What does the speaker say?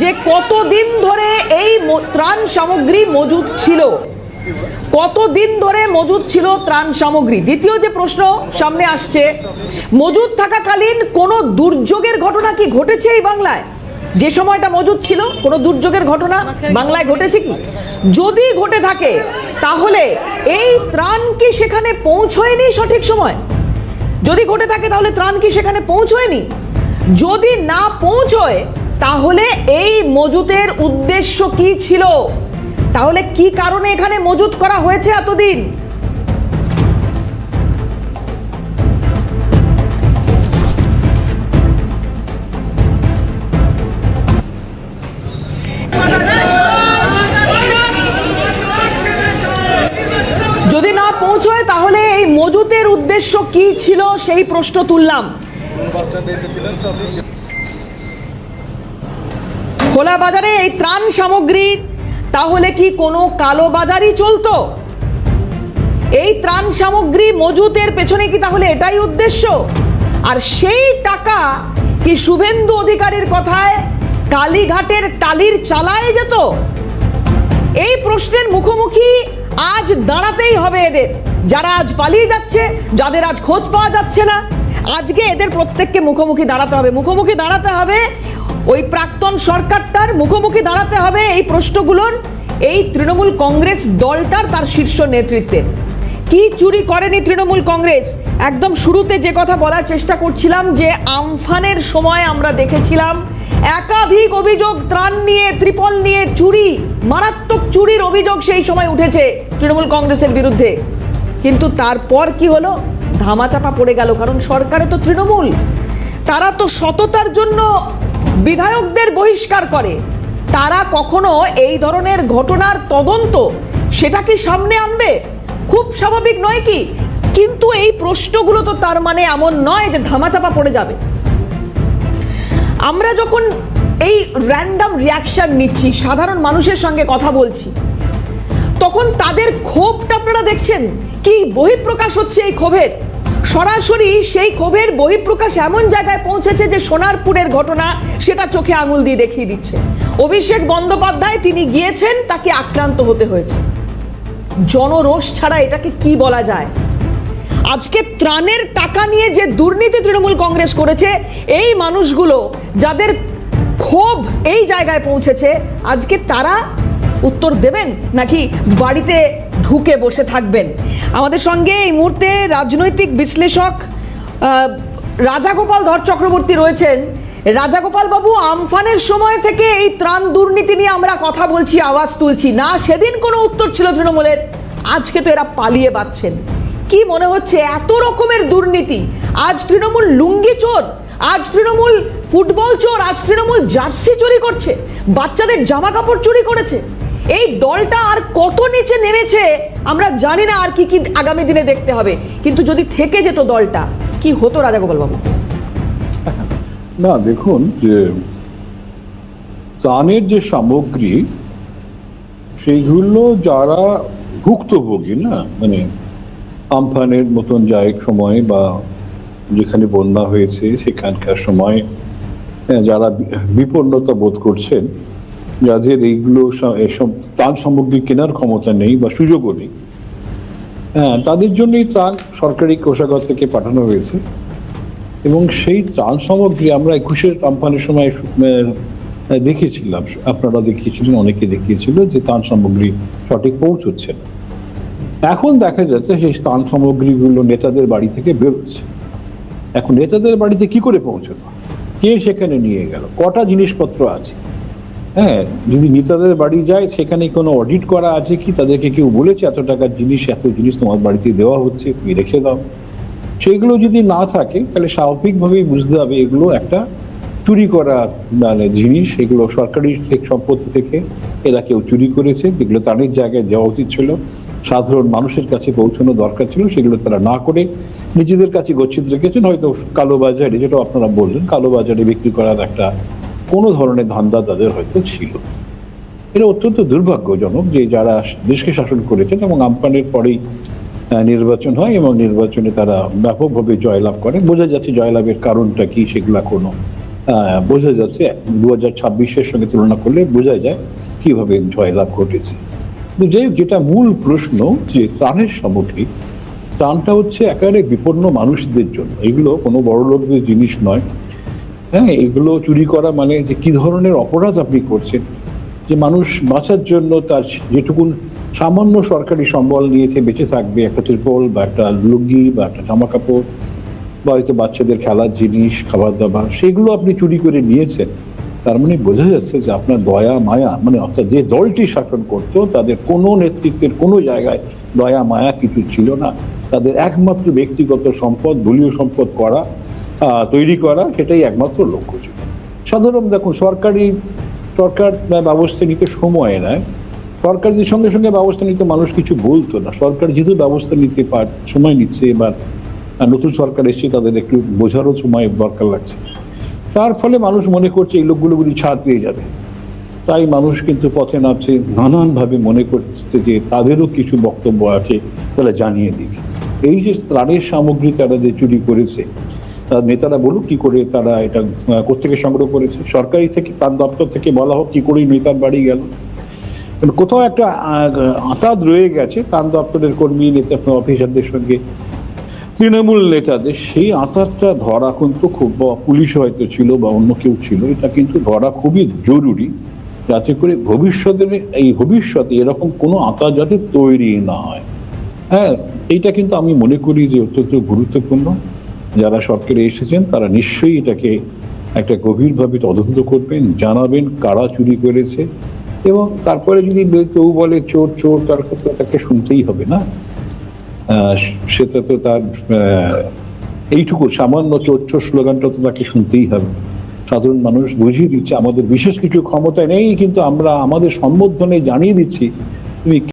যে কতদিন ধরে এই ত্রাণ সামগ্রী মজুদ ছিল, কতদিন ধরে মজুদ ছিল ত্রাণ সামগ্রী। দ্বিতীয় যে প্রশ্ন সামনে আসছে, মজুদ থাকাকালীন কোনো দুর্যোগের ঘটনা কি ঘটেছে এই বাংলায়? যে সময়টা মজুদ ছিল কোনো দুর্যোগের ঘটনা বাংলায় ঘটেছে কি? যদি ঘটে থাকে তাহলে এই ত্রাণ কি সেখানে পৌঁছয়নি সঠিক সময়? যদি ঘটে থাকে তাহলে ত্রাণ কি সেখানে পৌঁছয়নি? যদি না পৌঁছয় তাহলে এই মজুতের উদ্দেশ্য কি ছিল? তাহলে কি কারণে এখানে মজুত করা হয়েছে এতদিন? যদি না পৌঁছয় তাহলে এই মজুতের উদ্দেশ্য কি ছিল সেই প্রশ্ন তুললাম। খোলা বাজারে এই ত্রাণ সামগ্রী তাহলে কি কোনো কালো বাজারই চলতো? এই ত্রাণ সামগ্রী মজুতের পেছনে কি তাহলে এটাই উদ্দেশ্য? আর সেই টাকা কি শুভেন্দু অধিকারীর কথায় কালীঘাটের টালির চালায় যেত? এই প্রশ্নের মুখোমুখি আজ দাঁড়াতেই হবে এদের, যারা আজ পালিয়ে যাচ্ছে, যাদের আজ খোঁজ পাওয়া যাচ্ছে না। আজকে এদের প্রত্যেককে মুখোমুখি দাঁড়াতে হবে, মুখোমুখি দাঁড়াতে হবে ওই প্রাক্তন সরকারটার, মুখোমুখি দাঁড়াতে হবে এই প্রশ্নগুলোর এই তৃণমূল কংগ্রেস দলটার, তার শীর্ষ নেতৃত্বে। কি চুরি করেনি তৃণমূল কংগ্রেস? একদম শুরুতে যে কথা বলার চেষ্টা করছিলাম যে আমফানের সময় আমরা দেখেছিলাম একাধিক অভিযোগ ত্রাণ নিয়ে, ত্রিপল নিয়ে চুরি, মারাত্মক চুরির অভিযোগ সেই সময় উঠেছে তৃণমূল কংগ্রেসের বিরুদ্ধে। কিন্তু তারপর কি হলো? ধামাচাপা পড়ে গেল, কারণ সরকারে তো তৃণমূল, তারা তো সততার জন্য বিধায়কদের বহিষ্কার করে। তারা কখনো এই ধরনের ঘটনার তদন্ত সেটা কি সামনে আনবে? খুব স্বাভাবিক নয় কি? কিন্তু এই প্রশ্নগুলো তো তার মানে এমন নয় যে ধামাচাপা পড়ে যাবে। আমরা যখন এই র্যান্ডম রিয়াকশন নিচ্ছি, সাধারণ মানুষের সঙ্গে কথা বলছি, তখন তাদের ক্ষোভটা আপনারা দেখছেন কি বহিঃপ্রকাশ হচ্ছে এই ক্ষোভের। সরাসরি সেই ক্ষোভের বহিঃপ্রকাশ এমন জায়গায় পৌঁছেছে যে সোনারপুরের ঘটনা সেটা চোখে আঙুল দিয়ে দেখিয়ে দিচ্ছে। অভিষেক বন্দ্যোপাধ্যায় তিনি গিয়েছেন, তাকে আক্রান্ত হতে হয়েছে। জনরোষ ছাড়া এটাকে কি বলা যায়? আজকে ত্রাণের টাকা নিয়ে যে দুর্নীতি তৃণমূল কংগ্রেস করেছে, এই মানুষগুলো যাদের ক্ষোভ এই জায়গায় পৌঁছেছে, আজকে তারা উত্তর দেবেন নাকি বাড়িতে ঢুকে বসে থাকবেন? আমাদের সঙ্গে এই মুহূর্তে রাজনৈতিক বিশ্লেষক রাজাগোপাল ধর চক্রবর্তী রয়েছেন। রাজাগোপাল বাবু, আমফানের সময় থেকে এই ত্রাণ দুর্নীতি নিয়ে আমরা কথা বলছি, আওয়াজ তুলছি, না সেদিন কোনো উত্তর ছিল তৃণমূলের, আজকে তো এরা পালিয়ে বাঁচছেন। কি মনে হচ্ছে এত রকমের দুর্নীতি? আজ তৃণমূল লুঙ্গি চোর, আজ তৃণমূল ফুটবল চোর, আজ তৃণমূল জার্সি চুরি করছে, বাচ্চাদের জামা কাপড় চুরি করেছে। এই দলটা আর কত নিচে নেমেছে আমরা জানি না, আর কি কি আগামী দিনে দেখতে হবে। কিন্তু যদি থেকে যেত দলটা, কি হতো রাজাগোপাল বাবু? না, দেখুন যে ত্রাণের যে সামগ্রী সেইগুলো যারা ভুক্তভোগী, না মানে আমফানের মতন সময় বা যেখানে বন্যা হয়েছে সেখানকার সময় যারা বিপন্নতা বোধ করছেন, যাদের এইগুলো এসব ত্রাণ সামগ্রী কেনার ক্ষমতা নেই বা সুযোগও নেই, তাদের জন্যই ত্রাণ সরকারি কোষাগার থেকে পাঠানো হয়েছে। এবং সেই ত্রাণ সামগ্রী আমরা 21-এর আমফানের সময় দেখেছিলাম, আপনারা দেখিয়েছিলেন, অনেকে দেখিয়েছিল যে ত্রাণ সামগ্রী সঠিক পৌঁছচ্ছে না। এখন দেখা যাচ্ছে সেই ত্রাণ সামগ্রীগুলো নেতাদের বাড়ি থেকে বেরোচ্ছে। এখন নেতাদের বাড়িতে কি করে পৌঁছলো, কে সেখানে নিয়ে গেল, কটা জিনিসপত্র আছে? যদি নেতাদের বাড়ি যায় সেখানে কোনো অডিট করা আছে কি? তাদেরকে কেউ বলেছে এত টাকার জিনিস, এত জিনিস তোমার বাড়িতে দেওয়া হচ্ছে, তুমি রেখে দাও? সেইগুলো যদি না থাকে তাহলে স্বাভাবিকভাবেই বুঝতে হবে এগুলো একটা চুরি করা মানে জিনিস, এগুলো সরকারি সম্পত্তি থেকে এরা কেউ চুরি করেছে, যেগুলো তাদের জায়গায় যাওয়া উচিত ছিল, সাধারণ মানুষের কাছে পৌঁছানো দরকার ছিল, সেগুলো তারা না করে নিজেদের কাছে গচ্ছিত রেখেছেন। হয়তো কালোবাজারে, যেটা আপনারা বললেন, কালোবাজারে বিক্রি করার একটা কোনো ধরনের ধান্দা তাদের হয়তো ছিল। এটা অত্যন্ত দুর্ভাগ্যজনক যে যারা দেশকে শাসন করেছেন এবং আমফানের পরেই নির্বাচন হয় এবং নির্বাচনে তারা ব্যাপকভাবে জয়লাভ করে। বোঝা যাচ্ছে জয়লাভের কারণটা কি সেগুলা কোনো বোঝা যাচ্ছে 2026-এর সঙ্গে তুলনা করলে বোঝা যায় কিভাবে জয়লাভ ঘটেছে। কিন্তু যেটা মূল প্রশ্ন যে ত্রাণের সামগ্রী, ত্রাণটা হচ্ছে একেবারে বিপন্ন মানুষদের জন্য, এগুলো কোনো বড় লোকদের জিনিস নয়। হ্যাঁ, এগুলো চুরি করা মানে যে কি ধরনের অপরাধ আপনি করছেন, যে মানুষ বাঁচার জন্য তার যেটুকু সামান্য সরকারি সম্বল নিয়েছে বেঁচে থাকবে, একটা ত্রিপল বা একটা লুঙ্গি বা একটা জামা কাপড় বা হয়তো বাচ্চাদের খেলার জিনিস, খাবার দাবার, সেগুলো আপনি চুরি করে নিয়েছেন। তার মানে বোঝা যাচ্ছে যে আপনার দয়া মায়া, মানে অর্থাৎ যে দলটি শাসন করতো তাদের কোনো নেতৃত্বের কোনো জায়গায় দয়া মায়া কিছু ছিল না। তাদের একমাত্র ব্যক্তিগত সম্পদ, দলীয় সম্পদ তৈরি করা, সেটাই একমাত্র লক্ষ্য ছিল। সাধারণ দেখুন, সরকার ব্যবস্থা নিতে সময় নেয়। সরকার যে সঙ্গে সঙ্গে ব্যবস্থা নিতে মানুষ কিছু বলতো না। সরকার যেহেতু ব্যবস্থা নিতে সময় নিচ্ছে, এবার নতুন সরকার এসছে, তাদের একটু বোঝারও সময় দরকার লাগছে। তার ফলে মানুষ মনে করছে এই লোকগুলো বুঝি ছাড় পেয়ে যাবে, তাই মানুষ কিন্তু পথে নামছে, নানানভাবে মনে করছে যে তাদেরও কিছু বক্তব্য আছে, তারা জানিয়ে দিক। এই যে ত্রাণের সামগ্রী তারা যে চুরি করেছে, তার নেতারা বলুক কি করে তারা এটা কোত্থেকে সংগ্রহ করেছে। সরকারি থেকে, তার দপ্তর থেকে বলা হোক কি করে নেতার বাড়ি গেল। কোথাও একটা আঁতাত রয়ে গেছে তার দপ্তরের কর্মী, নেতা, অফিসারদের সঙ্গে তৃণমূল নেতাদের। সেই আঁতাতটা ধরা কিন্তু খুব, পুলিশ হয়তো ছিল বা অন্য কেউ ছিল, এটা কিন্তু ধরা খুবই জরুরি, যাতে করে ভবিষ্যতে এরকম কোনো আঁতাত যাতে তৈরি না হয়। হ্যাঁ, এইটা কিন্তু আমি মনে করি যে অত্যন্ত গুরুত্বপূর্ণ। যারা সরকারে এসেছেন তারা নিশ্চয়ই এটাকে একটা গভীরভাবে তদন্ত করবেন, জানাবেন কারা চুরি করেছে, এবং তারপরে যদি কেউ বলে চোর চোর, তাকে শুনতেই হবে না। সেটা তো তার এইটুকু সামান্য চোর চোর স্লোগানটা তো তাকে শুনতেই হবে। সাধারণ মানুষ বুঝিয়ে দিচ্ছে আমাদের বিশেষ কিছু ক্ষমতা নেই, কিন্তু আমরা আমাদের সম্বোধনে জানিয়ে দিচ্ছি তুমি